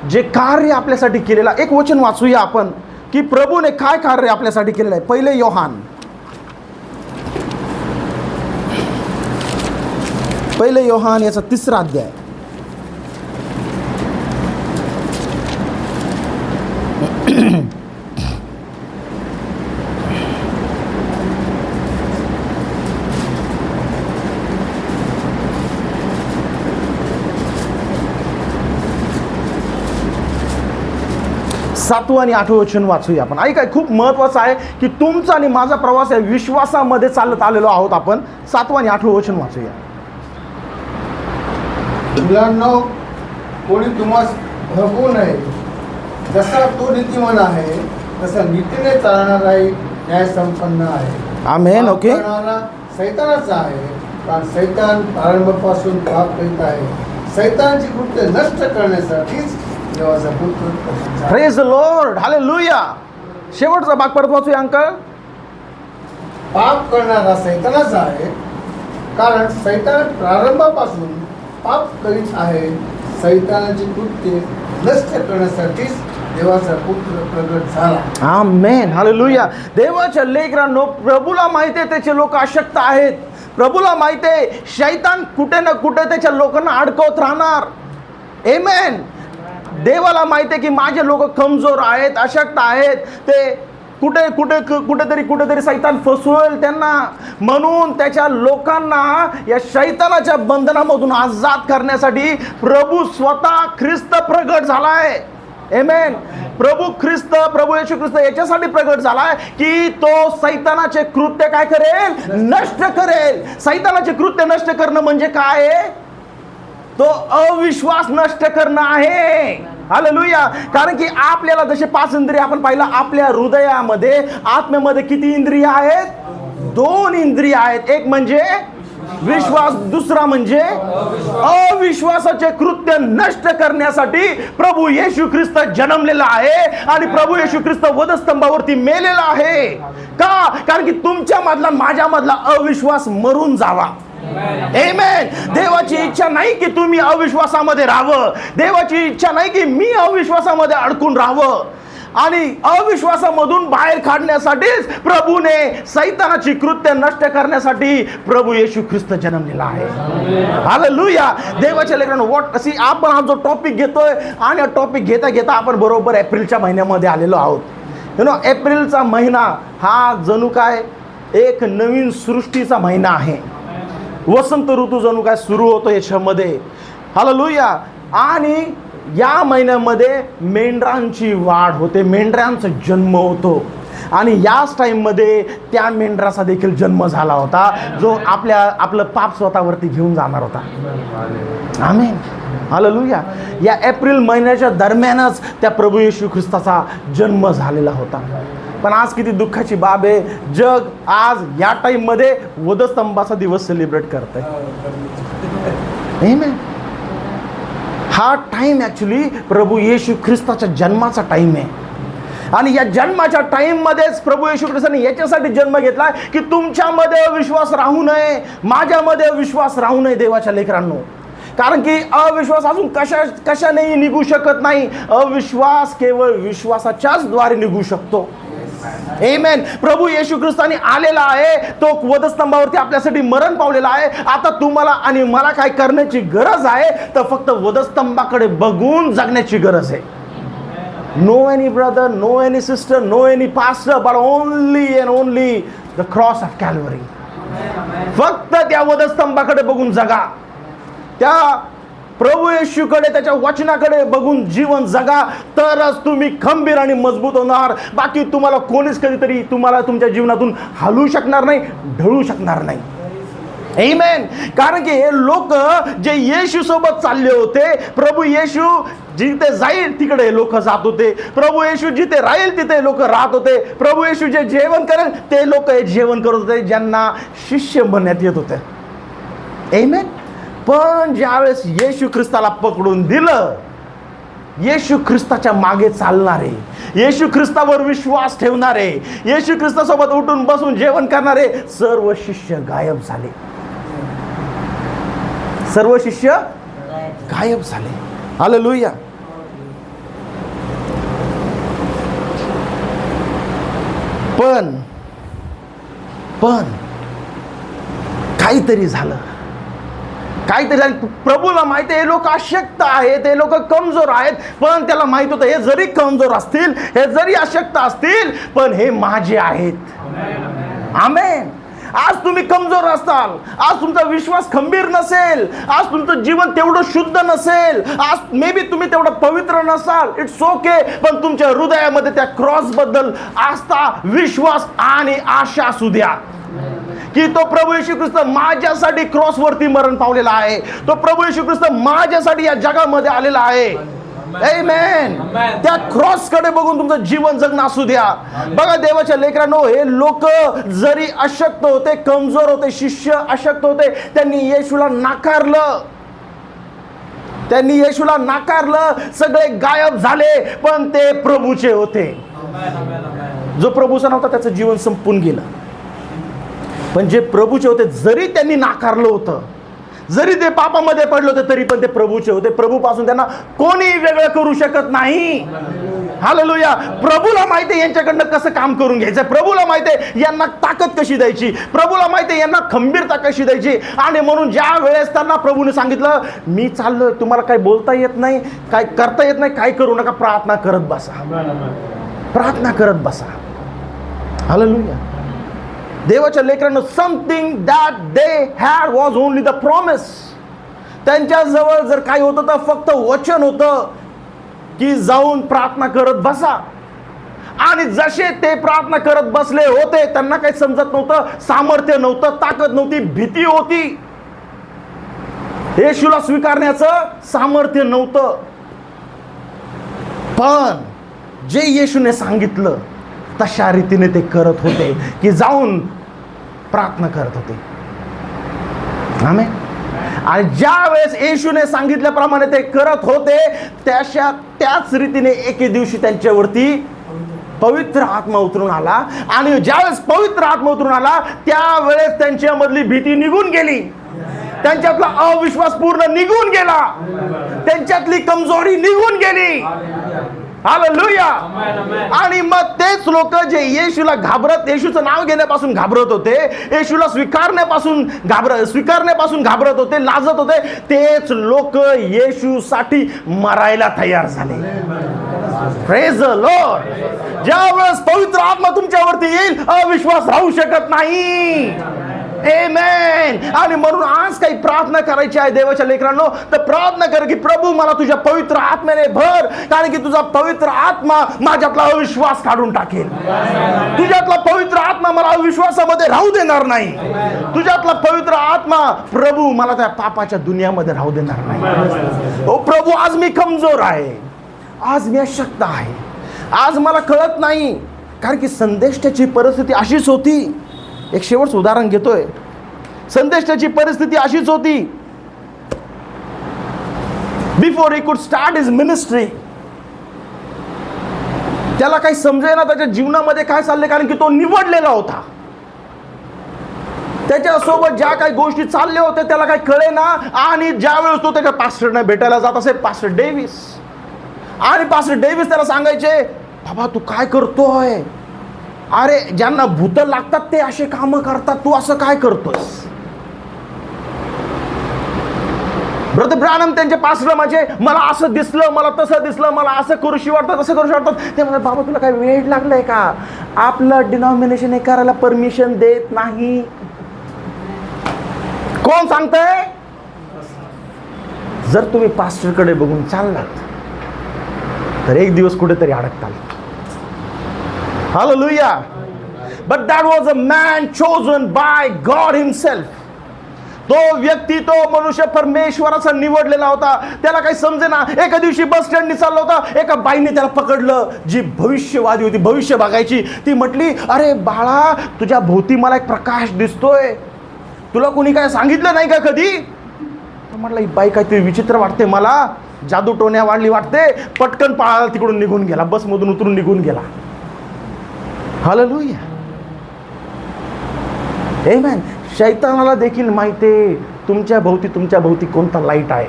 जे कार्य आपल्यासाठी केलेलं, एक वचन वाचूया आपण की प्रभूने काय कार्य आपल्यासाठी केलेलं आहे. पहिले योहान याचा 3रा अध्याय. सातवं आणि 8वं वचन वाचूया आपण. ऐका, खूप महत्वाचं आहे की तुमचा आणि माझा प्रवास आहे विश्वासामध्ये चालत आलेलो आहोत आपण. 7वं आणि 8वं वचन वाचूया. मुलांनो, कोणी तुम्हाला भरवू नये. जसा तो नीतिमान आहे तसा नीतीने चालणाराही न्याय संपन्न आहे. आमेन. ओके. सैतानाचा आहे, कारण सैतान प्रारंभापासून पाप करीत आहे. सैतानाची कृत्य नष्ट करण्यासाठीच देवाचा पुत्र. Praise the Lord. हालेलुया. शेवटचा भाग परत वाचूया अंकल. पाप करणारा सैतानाचा आहे, कारण सैतान प्रारंभापासून पाप करीत आहे. सैतानाची कृत्य नष्ट करण्यासाठीच देवाचा पुत्र प्रगट झाला. आमेन. हालेलुया. देवाच्या लेकरांनो, प्रभूला माहिती आहे त्याचे लोक अशक्त आहेत. प्रभूला माहिती आहे शैतान कुठे ना कुठे त्याच्या लोकांना अडकवत राहणार. आमेन. देवाला माहिती आहे की माझे लोक कमजोर आहेत, अशक्त आहेत, ते कुठेतरी सैतान फसवेल त्यांना. म्हणून त्याच्या लोकांना या शैतानाच्या बंधनामधून आजाद करण्यासाठी प्रभू स्वतः ख्रिस्त प्रगट झालाय. आमेन. प्रभू येशू ख्रिस्त याच्यासाठी प्रगट झालाय की तो सैतानाचे कृत्य काय करेल? नष्ट करेल. सैतानाचे कृत्य नष्ट करणं म्हणजे काय? तो अविश्वास नष्ट करणं आहे. हालेलुया. कारण की आपल्याला जसे 5 इंद्रिय आपण पाहिलं, आपल्या हृदयामध्ये आत्म्यामध्ये किती इंद्रिय आहेत? 2 इंद्रिय आहेत. एक म्हणजे विश्वास, दुसरा म्हणजे अविश्वासाचे कृत्य नष्ट करण्यासाठी प्रभू येशू ख्रिस्त जन्मलेला आहे आणि प्रभू येशू ख्रिस्त वधस्तंभावरती मेलेला आहे. का? कारण की तुमच्या मधला माझ्या मधला अविश्वास मरून जावा. आमेन. देवाची इच्छा नाही की तुम्ही अविश्वासामध्ये राहावं. देवाची इच्छा नाही की मी अविश्वासामध्ये अडकून राहावं. आणि अविश्वासामधून बाहेर काढण्यासाठीच प्रभूने सैतानाची कृत्य नष्ट करण्यासाठी प्रभू येशू ख्रिस्त जन्मलेला आहे. हालेलुया. देवाच्या लेकरांनो, आपण हा जो टॉपिक घेतोय आणि हा टॉपिक घेता घेता आपण बरोबर एप्रिलच्या महिन्यामध्ये आलेलो आहोत. एप्रिलचा महिना हा जणू काय एक नवीन सृष्टीचा महिना आहे. वसंत ऋतू जणू काय सुरू होतो याच्यामध्ये. हालेलुया. आणि या महिन्यामध्ये मेंढरांची वाढ होते, मेंढरांचा जन्म होतो. आणि याच टाईममध्ये त्या मेंढराचा देखील जन्म झाला होता, जो आपलं पाप स्वतःवरती घेऊन जाणार होता. आमेन. हालेलुया. या एप्रिल महिन्याच्या दरम्यानच त्या प्रभू येशू ख्रिस्ताचा जन्म झालेला होता. पण आज किती दुःखाची बाब आहे, जग आज या टाईममध्ये वधस्तंभाचा दिवस सेलिब्रेट करत आहे. हा टाइम ॲक्च्युली प्रभू येशू ख्रिस्ताच्या जन्माचा टाइम आहे. आणि या जन्माच्या टाइममध्येच प्रभू येशू ख्रिस्ताने याच्यासाठी जन्म घेतला की तुमच्यामध्ये अविश्वास राहू नये, माझ्यामध्ये अविश्वास राहू नये देवाच्या लेकरांनो. कारण की अविश्वास अजून कशानेही निघू शकत नाही. अविश्वास केवळ विश्वासाच्याच द्वारे निघू शकतो. आमेन. प्रभू येशू ख्रिस्ताने आलेला आहे, तो वधस्तंभावरती आपल्यासाठी मरण पावलेला आहे. आता तुम्हाला आणि मला काय करण्याची गरज आहे, तर फक्त वधस्तंभाकडे बघून जगण्याची गरज आहे. No any brother, no any sister, no any pastor, but only and only the cross of Calvary. फक्त त्या वधस्तंभाकडे बघून जगा, त्या प्रभू येशूकडे, त्याच्या वचनाकडे बघून जीवन जगा, तरच तुम्ही खंबीर आणि मजबूत होणार. बाकी तुम्हाला कोणीच कधीतरी तुम्हाला तुमच्या जीवनातून हलवू शकणार नाही, ढळू शकणार नाही. आमेन. कारण की हे लोक जे येशू सोबत चालले होते, प्रभू येशू जिथे जाईल तिकडे लोक जात होते, प्रभू येशू जिथे राहील तिथे लोक राहत होते, प्रभू येशू जे जेवण करेल ते लोक हे जेवण करत होते, ज्यांना शिष्य म्हणण्यात येत होते. आमेन. पण ज्यावेळेस येशू ख्रिस्ताला पकडून दिलं, येशू ख्रिस्ताच्या मागे चालणारे, येशू ख्रिस्तावर विश्वास ठेवणारे, येशू ख्रिस्तासोबत उठून बसून जेवण करणारे सर्व शिष्य गायब झाले. सर्व शिष्य गायब झाले. हालेलुया. पण काहीतरी झालं. प्रभूला माहिती आहे हे लोक अशक्त आहेत, हे लोक कमजोर आहेत, पण त्याला माहित होतं हे जरी कमजोर असतील, हे जरी अशक्त असतील, पण हे माझे आहेत. आमेन. आज तुम्ही कमजोर असताल, आज तुमचा विश्वास खंबीर नसेल, आज तुमचं जीवन तेवढं शुद्ध नसेल, आज मे बी तुम्ही तेवढं पवित्र नसाल, इट्स ओके, पण तुमच्या हृदयामध्ये त्या क्रॉस बद्दल आस्था, विश्वास आणि आशा असू द्या की तो प्रभू येशू ख्रिस्त माझ्यासाठी क्रॉसवरती मरण पावलेला आहे, तो प्रभू येशू ख्रिस्त माझ्यासाठी या जगामध्ये आलेला आहे. आमेन. त्या क्रॉसकडे बघून तुमचं जीवन जगणं असू द्या. बघा देवाच्या लेकरांनो, हे लोक जरी अशक्त होते, कमजोर होते, शिष्य अशक्त होते, त्यांनी येशूला नाकारलं, सगळे गायब झाले, पण ते प्रभूचे होते. जो प्रभूचा नव्हता त्याचं जीवन संपून गेलं. पण जे प्रभूचे होते, जरी त्यांनी नाकारलं होतं, जरी ते पापामध्ये पडले होते, तरी पण ते प्रभूचे होते. प्रभूपासून त्यांना कोणी वेगळं करू शकत नाही. हालेलुया. प्रभूला माहिती आहे यांच्याकडनं कसं काम करून घ्यायचं, प्रभूला माहिती आहे यांना ताकद कशी द्यायची, प्रभूला माहिती आहे यांना खंबीरता कशी द्यायची. आणि म्हणून ज्या वेळेस त्यांना प्रभूने सांगितलं, मी चाललोय, तुम्हाला काही बोलता येत नाही, काय करता येत नाही, काय करू नका, प्रार्थना करत बसा. हालेलुया. देवाच्या लेकरांनो, something that they had was only the promise. त्यांच्याजवळ जर काही होतं तर फक्त वचन होतं की जाऊन प्रार्थना करत बसा. आणि जसे ते प्रार्थना करत बसले होते, त्यांना काही समजत नव्हतं, सामर्थ्य नव्हतं, ताकद नव्हती, भीती होती, येशूला स्वीकारण्याचं सामर्थ्य नव्हतं. पण जे येशूने सांगितलं तशा रीतीने ते करत होते, की जाऊन प्रार्थना करत होते. आमेन. आणि ज्या वेळेस येशूने सांगितल्याप्रमाणे ते करत होते, त्याच रीतीने एके दिवशी त्यांच्यावरती पवित्र आत्मा उतरून आला. आणि ज्यावेळेस पवित्र आत्मा उतरून आला, त्यावेळेस त्यांच्यामधली भीती निघून गेली, त्यांच्यातला अविश्वास पूर्ण निघून गेला, त्यांच्यातली कमजोरी निघून गेली. हालेलुया. आणि मग तेच लोक जे येशूला येशूचं नाव घेण्यापासून घाबरत होते, येशूला स्वीकारण्यापासून घाबरत होते, लाजत होते, तेच लोक येशूसाठी मरायला तयार झाले. Praise the Lord. ज्यावेळेस पवित्र आत्मा तुमच्यावरती येईल, अविश्वास राहू शकत नाही. आमेन. आणि म्हणून आज काही प्रार्थना करायची आहे देवाच्या लेकरांनो, तर प्रार्थना कर की प्रभू मला तुझ्या पवित्र आत्म्याने भर, कारण की तुझा पवित्र आत्मा माझ्यातला अविश्वास काढून टाकेल. तुझ्यातला पवित्र आत्मा मला अविश्वासामध्ये राहू देणार नाही. तुझ्यातला पवित्र आत्मा प्रभू मला त्या पापाच्या दुनियामध्ये राहू देणार नाही. ओ प्रभू, आज मी कमजोर आहे, आज मी अशक्त आहे, आज मला कळत नाही कारण की संदेष्टाची परिस्थिती अशीच होती. एक शेवटचं उदाहरण घेतोय. संदेष्टाची परिस्थिती अशीच होती. Before he could start his ministry, त्याला काही समजेना त्याच्या जीवनामध्ये काय चाललंय, कारण की तो निवडलेला होता. त्याच्यासोबत ज्या काही गोष्टी चालल्या होत्या त्याला काही कळेना. आणि ज्यावेळेस तो त्याच्या पास्टरना भेटायला जात असे, पास्टर डेव्हिस, आणि पास्टर डेव्हिस त्याला सांगायचे, बाबा तू काय करतोय, अरे ज्यांना भूत लागतात ते असे कामं करतात, तू असं काय करतोस. ब्रदर ब्रॅनम त्यांचे पास्टर म्हणजे, मला असं दिसलं, मला तसं दिसलं, मला असं करूशी वाटतं, तसं करूशी वाटतं. ते म्हणतात, बाबा तुला काय वेळ लागलाय का, आपलं डिनॉमिनेशन हे करायला परमिशन देत नाही. कोण सांगतंय? जर तुम्ही पास्टरकडे बघून चाललात तर एक दिवस कुठेतरी अडकताल. Hallelujah. But that was a man chosen by God himself. तो व्यक्ती, तो मनुष्य परमेश्वराचा निवडलेला होता. त्याला काही समजेना. एका दिवशी बस स्टँडनी चालला होता, एका बाईने त्याला पकडलं, जी भविष्यवादी होती, भविष्य बघायची. ती म्हटली, अरे बाळा तुझ्या भोवती मला एक प्रकाश दिसतोय, तुला कोणी काय सांगितलं नाही का कधी. तो म्हटलं, ही बाई काहीतरी विचित्र वाटते मला, जादू टोण्या वाढली वाटते. पटकन पळाला, तिकडून निघून गेला, बसमधून उतरून निघून गेला. हालेलुया. आमेन. शैतानाला देखील माहिती आहे तुमच्या भोवती कोणता लाईट आहे.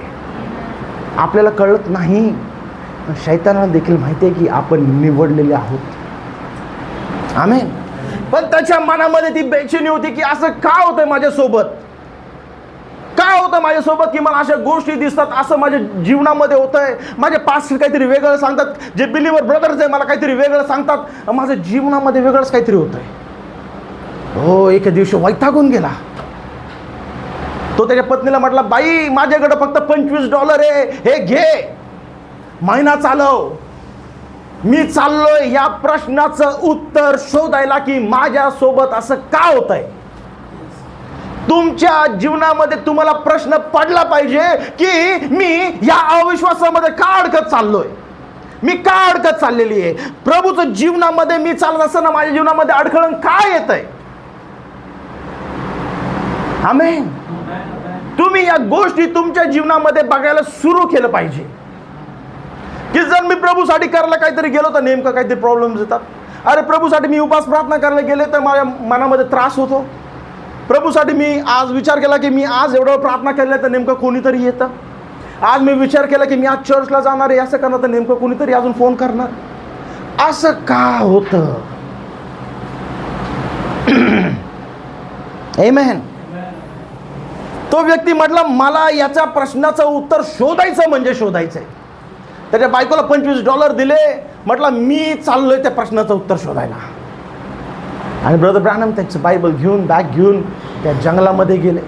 आपल्याला कळत नाही, पण शैतानाला देखील माहिती आहे की आपण निवडलेले आहोत. आमेन. पण त्याच्या मनामध्ये ती बेचैनी होती की असं का होतंय माझ्यासोबत, काय होतं माझ्यासोबत की मला अशा गोष्टी दिसतात, असं माझ्या जीवनामध्ये होतंय. माझे पास्टर काहीतरी वेगळं सांगतात, जे बिलीवर ब्रदर्स आहे मला काहीतरी वेगळं सांगतात, माझ्या जीवनामध्ये वेगळंच काहीतरी होतंय. हो, एका दिवशी वैतागून गेला. तो त्याच्या पत्नीला म्हटला, बाई माझ्याकडे फक्त $25 आहे, हे घे, महिना चालव. मी चाललोय या प्रश्नाचं उत्तर शोधायला की माझ्यासोबत असं का होतंय. तुमच्या जीवनामध्ये तुम्हाला प्रश्न पडला पाहिजे की मी या अविश्वासामध्ये का अडकत चाललोय, मी का अडकत चाललेली आहे. प्रभूचं जीवनामध्ये मी चालत असताना माझ्या जीवनामध्ये अडखळण काय येतंय. आमेन. तुम्ही या गोष्टी तुमच्या जीवनामध्ये बघायला सुरू केलं पाहिजे की जर मी प्रभूसाठी करायला काहीतरी गेलो तर नेमकं काहीतरी प्रॉब्लेम्स येतात. अरे प्रभूसाठी मी उपास प्रार्थना करायला गेले तर माझ्या मनामध्ये त्रास होतो. प्रभूसाठी मी आज विचार केला की मी आज एवढं प्रार्थना केलं तर नेमकं कोणीतरी येतं. आज मी विचार केला की मी आज चर्चला जाणार आहे, असं करणार तर नेमकं कोणीतरी अजून फोन करणार. असं का होतं. आमेन. तो व्यक्ती म्हटला, मला याच्या प्रश्नाचं उत्तर शोधायचं म्हणजे शोधायचंय. त्याच्या बायकोला $25 दिले, म्हटलं मी चाललोय त्या प्रश्नाचं उत्तर शोधायला. आणि ब्रदर ब्रॅनम त्याचं बायबल घेऊन, बॅग घेऊन त्या जंगलामध्ये गेले.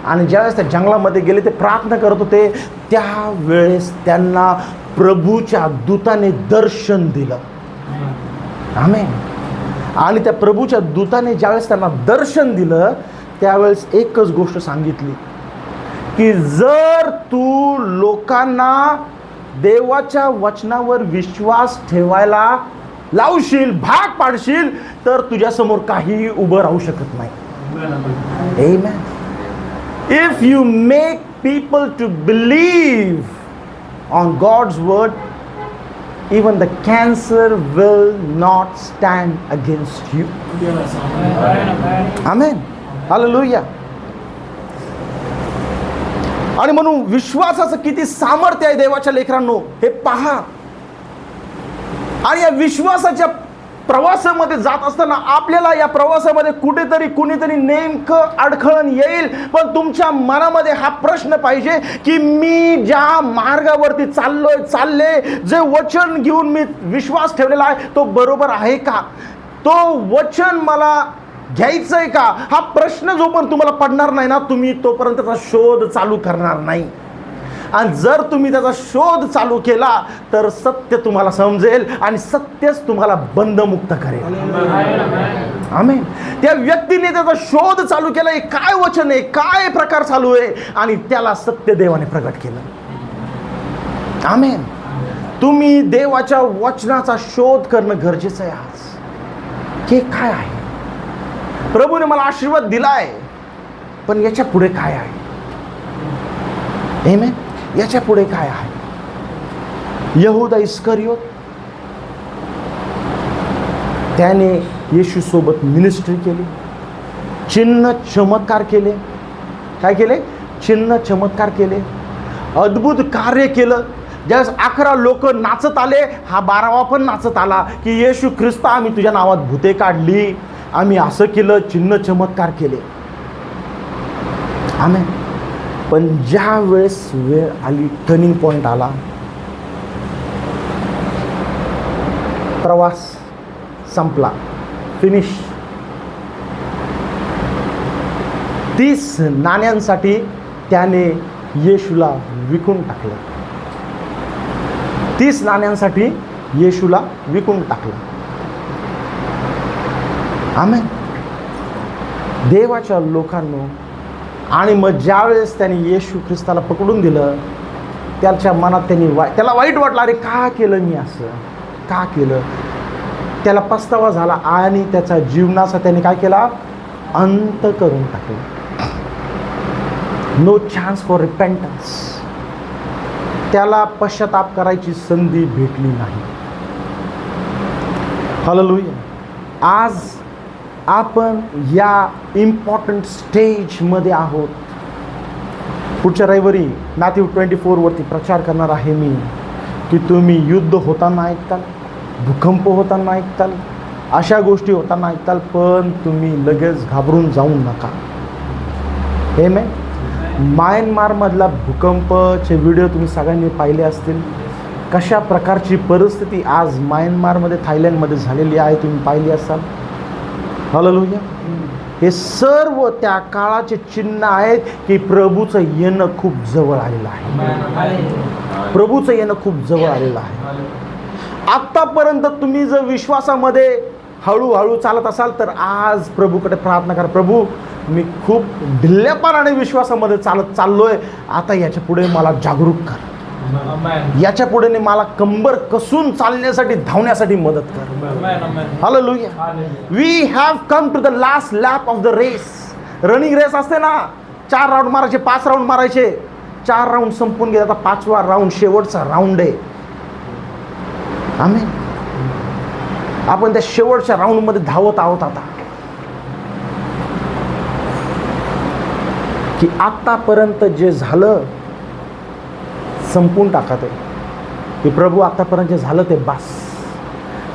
आणि ज्यावेळेस त्या जंगलामध्ये गेले ते प्रार्थना करत होते, त्यावेळेस त्यांना प्रभूच्या दूताने दर्शन दिलं. आमेन. आणि त्या प्रभूच्या दूताने ज्यावेळेस त्यांना दर्शन दिलं त्यावेळेस एकच गोष्ट सांगितली की जर तू लोकांना देवाच्या वचनावर विश्वास ठेवायला लावशील, भाग पाडशील, तर तुझ्यासमोर काही उभं राहू शकत नाही. Amen. If you make people to believe on God's word, even the cancer will not stand against you. Amen. Hallelujah. आणि म्हणून विश्वासाचं किती सामर्थ्य आहे देवाच्या लेकरांनो हे पहा. आणि या विश्वासाच्या प्रवासामध्ये जात असताना आपल्याला या प्रवासामध्ये कुठेतरी कुणीतरी नेमकं अडखळण येईल. पण तुमच्या मनामध्ये हा प्रश्न पाहिजे की मी ज्या मार्गावरती चालले, जे वचन घेऊन मी विश्वास ठेवलेला आहे तो बरोबर आहे का, तो वचन मला घ्यायचंय का. हा प्रश्न जो पण तुम्हाला पडणार नाही ना, तुम्ही तोपर्यंत त्याचा शोध चालू करणार नाही. आणि जर तुम्ही त्याचा शोध चालू केला तर सत्य तुम्हाला समजेल आणि सत्यच तुम्हाला बंधमुक्त करेल. आमेन. त्या व्यक्तीने त्याचा शोध चालू केला, हे काय वचन आहे, काय प्रकार चालू आहे, आणि त्याला सत्य देवाने प्रगट केलं. आमेन. तुम्ही देवाच्या वचनाचा शोध करणं गरजेचं आहे आज. की काय आहे? प्रभूने मला आशीर्वाद दिलाय, पण याच्या पुढे काय आहे? आमेन. याच्या पुढे काय आहे? यहूदा इस्करियोत, त्याने येशू सोबत मिनिस्ट्री केली, चिन्ह चमत्कार केले. काय केले? चिन्ह चमत्कार केले, अद्भुत कार्य केलं. ज्यावेळेस 11 लोक नाचत आले, हा 12वा पण नाचत आला की येशू ख्रिस्त, आम्ही तुझ्या नावात भूते काढली, आम्ही असं केलं, चिन्ह चमत्कार केले. आमेन. पण ज्या वेळेस वेळ आली, टर्निंग पॉइंट आला, प्रवास संपला, फिनिश. 30 नाण्यांसाठी त्याने येशूला विकून टाकलं. 30 नाण्यांसाठी येशूला विकून टाकलं. आमेन. देवाच्या लोकांनो, आणि मग ज्यावेळेस त्याने येशू ख्रिस्ताला पकडून दिलं, त्याच्या मनात त्याला वाईट वाटलं, अरे का केलं मी असं, का केलं? त्याला पस्तावा झाला आणि त्याच्या जीवनाचा त्याने काय केला? अंत करून टाकला. No chance for repentance. त्याला पश्चाताप करायची संधी भेटली नाही. हालेलुया. आज आपण या इम्पॉर्टंट स्टेजमध्ये आहोत. पुढच्या रविवारी मॅथ्यू 24 वरती प्रचार करणार आहे मी, की तुम्ही युद्ध होताना ऐकताल, भूकंप होताना ऐकताल, अशा गोष्टी होताना ऐकताल, पण तुम्ही लगेच घाबरून जाऊ नका. हे मी म्यानमारमधला भूकंपचे व्हिडिओ तुम्ही सगळ्यांनी पाहिले असतील. कशा प्रकारची परिस्थिती आज म्यानमारमध्ये, थायलंडमध्ये झालेली आहे, तुम्ही पाहिली असाल. हालेलुया. हे सर्व त्या काळाचे चिन्ह आहेत की प्रभूचं येणं खूप जवळ आलेलं आहे. प्रभूचं येणं खूप जवळ आलेलं आहे. आत्तापर्यंत तुम्ही जर विश्वासामध्ये हळूहळू चालत असाल तर आज प्रभूकडे प्रार्थना करा, प्रभू मी खूप ढिल्ल्यापणाने विश्वासामध्ये चाललोय, आता याच्या पुढे मला जागरूक कर, याच्या पुढे मला कंबर कसून चालण्यासाठी, धावण्यासाठी मदत कर. Hallelujah. We have come to the last lap of the race. Running race असते ना, 4 राऊंड मारायचे, 5 राऊंड मारायचे, 4 राऊंड संपून गेले, आता 5वा राऊंड, शेवटचा राऊंड आहे. आम्ही आपण त्या शेवटच्या राऊंडमध्ये धावत आहोत आता. की आतापर्यंत जे झालं संपून टाका ते, की प्रभू आतापर्यंत जे झालं ते बस,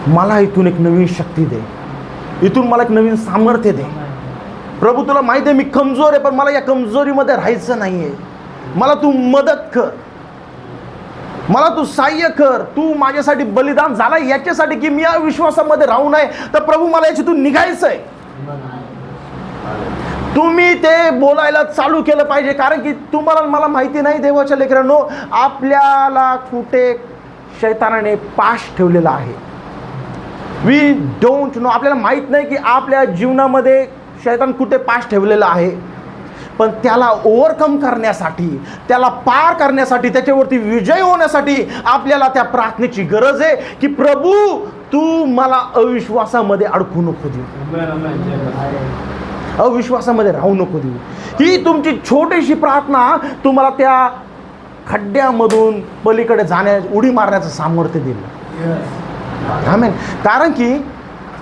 मला इथून एक नवीन शक्ती दे, इथून मला एक नवीन सामर्थ्य दे. प्रभू तुला माहिती आहे मी कमजोर आहे, पण मला या कमजोरीमध्ये राहायचं नाहीये. मला तू मदत कर, मला तू सहाय्य कर. तू माझ्यासाठी बलिदान झाला याच्यासाठी की मी या विश्वासामध्ये राहू नये, तर प्रभू मला याच्यातून निघायचंय. तुम्ही ते बोलायला चालू केलं पाहिजे, कारण की तुम्हाला मला माहिती नाही देवाच्या लेकरांनो, आपल्याला कुठे शैतानाने पाश ठेवलेला आहे. We don't know. आपल्याला माहित नाही की आपल्या जीवनामध्ये शैतान कुठे पाश ठेवलेला आहे. पण त्याला ओव्हरकम करण्यासाठी, त्याला पार करण्यासाठी, त्याच्यावरती विजय होण्यासाठी आपल्याला त्या प्रार्थनेची गरज आहे की प्रभू तू मला अविश्वासामध्ये अडकू नको देऊ, अविश्वासामध्ये राहू नको देऊ. ही तुमची छोटीशी प्रार्थना तुम्हाला त्या खड्ड्यामधून पलीकडे उडी मारण्याचं सामर्थ्य दिलं. आमेन. कारण की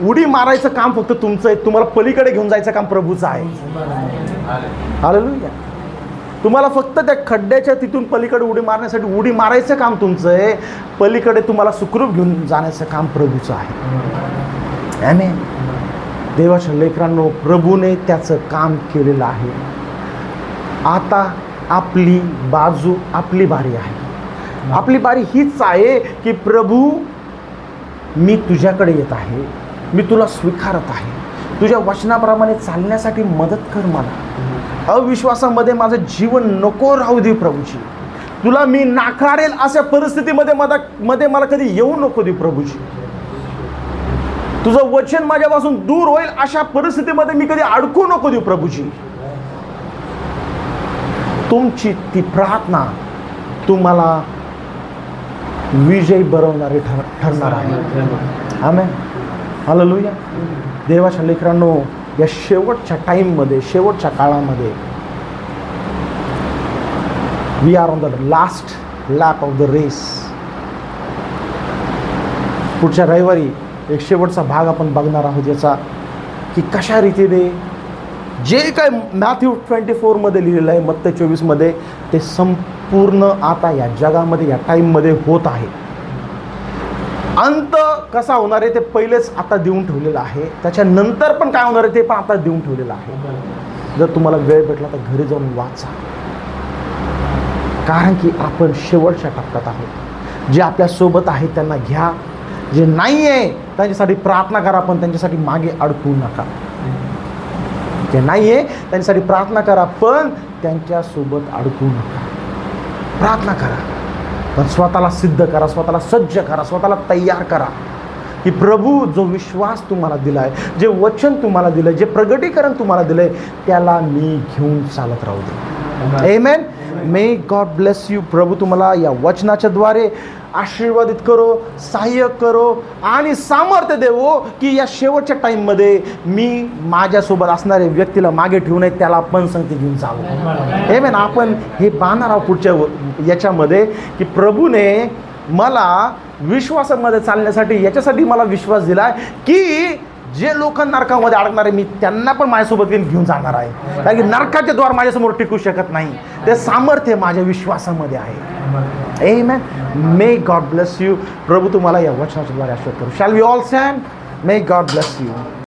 उडी मारायचं काम फक्त तुमचं आहे, तुम्हाला पलीकडे घेऊन जायचं काम प्रभूचं आहे. हालेलुया. तुम्हाला फक्त त्या खड्ड्याच्या तिथून पलीकडे उडी मारण्यासाठी उडी मारायचं काम तुमचं आहे, पलीकडे तुम्हाला सुखरूप घेऊन जाण्याचं काम प्रभूचं आहे. आमेन. देवाच्या लेकरांनो, प्रभूने त्याचं काम केलेलं आहे. आता आपली बाजू, आपली बारी आहे. आपली बारी हीच आहे की प्रभू मी तुझ्याकडे येत आहे, मी तुला स्वीकारत आहे, तुझ्या वचनाप्रमाणे चालण्यासाठी मदत कर मला. अविश्वासामध्ये माझं जीवन नको राहू दे प्रभूची. तुला मी नाकारेल अशा परिस्थितीमध्ये मला कधी येऊ नको दे प्रभूची. तुझं वचन माझ्यापासून दूर होईल अशा परिस्थितीमध्ये मी कधी अडकू नको देऊ प्रभूची. तुमची ती प्रार्थना तुम्हाला विजयी बनवणारी ठरणार आहे. आमेन. हालेलुया. देवाच्या लेकरांनो, या शेवटच्या टाईममध्ये, शेवटच्या काळामध्ये we are on the last lap of the race. पुढच्या रविवारी एक शेवटचा भाग आपण बघणार आहोत याचा, की कशा रीतीने जे काय मॅथ्यू 24मध्ये लिहिलेलं आहे, मत्ती 24मध्ये, ते संपूर्ण आता या जगामध्ये, या टाईममध्ये होत आहे. अंत कसा होणार आहे ते पहिलेच आता देऊन ठेवलेलं आहे. त्याच्यानंतर पण काय होणार आहे ते पण आता देऊन ठेवलेलं आहे. जर तुम्हाला वेळ भेटला तर घरी जाऊन वाचा, कारण की आपण शेवटच्या टप्प्यात आहोत. जे आपल्यासोबत आहे त्यांना घ्या, जे नाही आहे त्यांच्यासाठी प्रार्थना करा, पण त्यांच्यासाठी मागे अडकू नका. जे नाही आहे त्यांच्यासाठी प्रार्थना करा, पण त्यांच्यासोबत अडकू नका. प्रार्थना करा, पण स्वतःला सिद्ध करा, स्वतःला सज्ज करा, स्वतःला तयार करा, की प्रभू जो विश्वास तुम्हाला दिला आहे, जे वचन तुम्हाला दिलं आहे, जे प्रगटीकरण तुम्हाला दिलं आहे, त्याला मी घेऊन चालत राहू दे. Amen. May God bless you. प्रभू तुम्हाला या वचनाच्या द्वारे आशीर्वादित करो, सहाय्य करो आणि सामर्थ्य देवो, की या शेवटच्या टाईममध्ये मी माझ्यासोबत असणाऱ्या व्यक्तीला मागे ठेवू नये, त्याला पण संगती घेऊन चालू. आमेन. आपण हे पाहणार आहोत पुढच्या याच्यामध्ये, की प्रभूने मला विश्वासामध्ये चालण्यासाठी, याच्यासाठी मला विश्वास दिला आहे, की जे लोक नरकामध्ये अडकणार आहे, मी त्यांना पण माझ्यासोबत घेऊन जाणार आहे. कारण की नरकाचे द्वार माझ्यासमोर टिकू शकत नाही. ते सामर्थ्य माझ्या विश्वासामध्ये आहे. Amen. May God bless you. प्रभू तुम्हाला या वचनाच्या द्वारे आशीर्वाद करू. Shall we all stand. May God bless you.